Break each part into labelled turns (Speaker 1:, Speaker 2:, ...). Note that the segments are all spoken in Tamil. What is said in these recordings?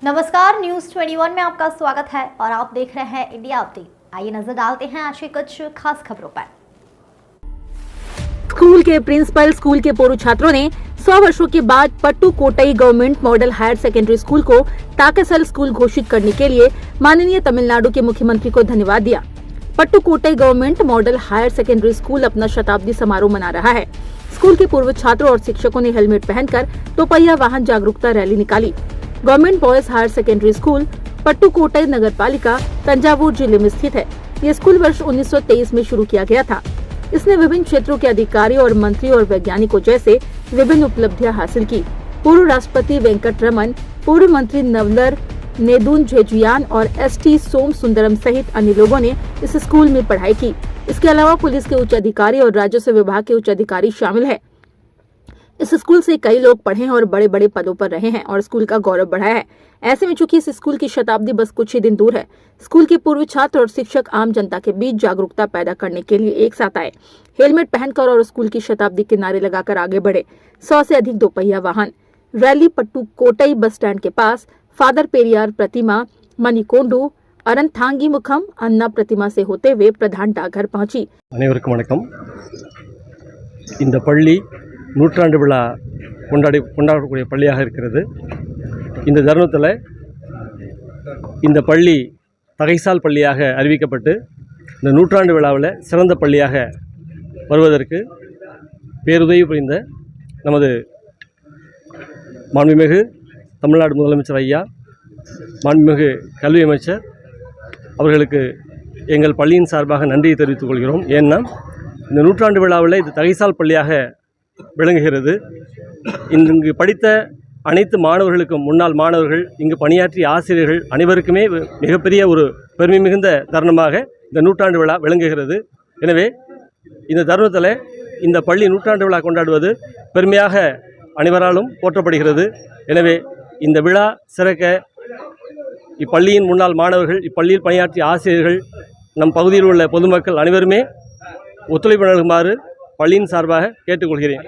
Speaker 1: नमस्कार, न्यूज 21 में आपका स्वागत है और आप देख रहे हैं इंडिया अपडेट। आइए नजर डालते हैं आज की कुछ खास खबरों पर।
Speaker 2: स्कूल के प्रिंसिपल स्कूल के पूर्व छात्रों ने 100 वर्षों के बाद Pattukkottai government model higher secondary school को ताकेसल स्कूल घोषित करने के लिए माननीय तमिलनाडु के मुख्यमंत्री को धन्यवाद दिया। Pattukkottai government model higher secondary school अपना शताब्दी समारोह मना रहा है। स्कूल के पूर्व छात्रों और शिक्षकों ने हेलमेट पहनकर दोपहिया वाहन जागरूकता रैली निकाली। Government boys higher secondary school Pattukkottai नगर पालिका तंजावुर जिले में स्थित है। ये स्कूल वर्ष 1923 में शुरू किया गया था। इसने विभिन्न क्षेत्रों के अधिकारियों और मंत्री और वैज्ञानिकों जैसे विभिन्न उपलब्धियां हासिल की। पूर्व राष्ट्रपति वेंकट रमन, पूर्व मंत्री नवलर नेदुन जेजुयान और एसटी सोम सुंदरम सहित अन्य लोगों ने इस स्कूल में पढ़ाई की। इसके अलावा पुलिस के उच्च अधिकारी और राजस्व विभाग के उच्च अधिकारी शामिल है। इस स्कूल से कई लोग पढ़े हैं और बड़े बड़े पदों पर रहे हैं और स्कूल का गौरव बढ़ाया है। ऐसे में चूंकि इस स्कूल की शताब्दी बस कुछ ही दिन दूर है, स्कूल के पूर्व छात्र और शिक्षक आम जनता के बीच जागरूकता पैदा करने के लिए एक साथ आए। हेलमेट पहनकर और स्कूल की शताब्दी के नारे लगाकर आगे बढ़े। 100 से अधिक दोपहिया वाहन रैली पट्टुकोट्टई बस स्टैंड के पास फादर पेरियार प्रतिमा, मणिकोंडू, अरनथांगी मुखम, अन्ना प्रतिमा से होते हुए प्रधान डाकघर पहुंची।
Speaker 3: அனைவருக்கும் வணக்கம்। இந்த பள்ளி நூற்றாண்டு விழா கொண்டாடக்கூடிய பள்ளியாக இருக்கிறது. இந்த தருணத்தில் இந்த பள்ளி தகைசால் பள்ளியாக அறிவிக்கப்பட்டு இந்த நூற்றாண்டு விழாவில் சிறந்த பள்ளியாக வருவதற்கு பேருதவி புரிந்த நமது மாண்புமிகு தமிழ்நாடு முதலமைச்சர் ஐயா, மாண்புமிகு கல்வி அமைச்சர் அவர்களுக்கு எங்கள் பள்ளியின் சார்பாக நன்றியை தெரிவித்துக் கொள்கிறோம். ஏன்னா இந்த நூற்றாண்டு விழாவில் இது தகைசால் பள்ளியாக விளங்குகிறது. இங்கு படித்த அனைத்து மாணவர்களுக்கும், முன்னாள் மாணவர்கள், இங்கு பணியாற்றிய ஆசிரியர்கள் அனைவருக்குமே மிகப்பெரிய ஒரு பெருமை மிகுந்த தருணமாக இந்த நூற்றாண்டு விழா விளங்குகிறது. எனவே இந்த தருணத்தில் இந்த பள்ளி நூற்றாண்டு விழா கொண்டாடுவது பெருமையாக அனைவராலும் போற்றப்படுகிறது. எனவே இந்த விழா சிறக்க இப்பள்ளியின் முன்னாள் மாணவர்கள், இப்பள்ளியில் பணியாற்றிய ஆசிரியர்கள், நம் பகுதியில் உள்ள பொதுமக்கள் அனைவருமே ஒத்துழைப்பு நல்குமாறு பள்ளியின் சார்பாக கேட்டுக்கொள்கிறேன்.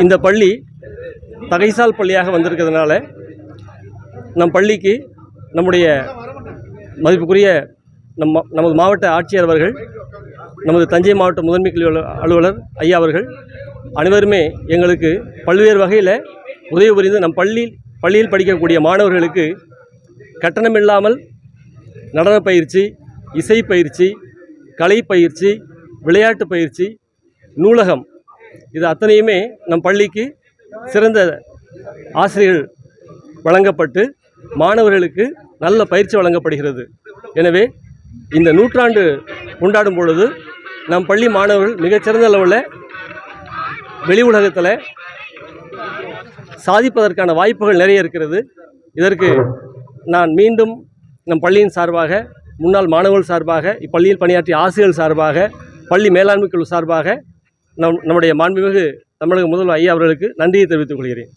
Speaker 3: இந்த பள்ளி தகைசால் பள்ளியாக வந்திருக்கிறதுனால நம் பள்ளிக்கு நம்முடைய மதிப்புக்குரிய நமது மாவட்ட ஆட்சியர் அவர்கள், நமது தஞ்சை மாவட்ட முதன்மை கல்வி அலுவலர் ஐயா அவர்கள் அனைவருமே எங்களுக்கு பல்வேறு வகையில் உதவி புரிந்து நம் பள்ளியில் படிக்கக்கூடிய மாணவர்களுக்கு கட்டணமில்லாமல் நடன பயிற்சி, இசை பயிற்சி, கலை பயிற்சி, விளையாட்டு பயிற்சி, நூலகம், இது அத்தனையுமே நம் பள்ளிக்கு சிறந்த ஆசிரியர்கள் வழங்கப்பட்டு மாணவர்களுக்கு நல்ல பயிற்சி வழங்கப்படுகிறது. எனவே இந்த நூற்றாண்டு கொண்டாடும் பொழுது நம் பள்ளி மாணவர்கள் மிகச்சிறந்த அளவில் வெளி உலகத்தில் சாதிப்பதற்கான வாய்ப்புகள் நிறைய இருக்கிறது. இதற்கு நான் மீண்டும் நம் பள்ளியின் சார்பாக, முன்னாள் மாணவர்கள் சார்பாக, இப்பள்ளியில் பணியாற்றிய ஆசிரியர்கள் சார்பாக, பள்ளி மேலாண்மை குழு சார்பாக நம்முடைய மாண்புமிகு தமிழக முதல்வர் ஐயா அவர்களுக்கு நன்றியை தெரிவித்துக் கொள்கிறேன்.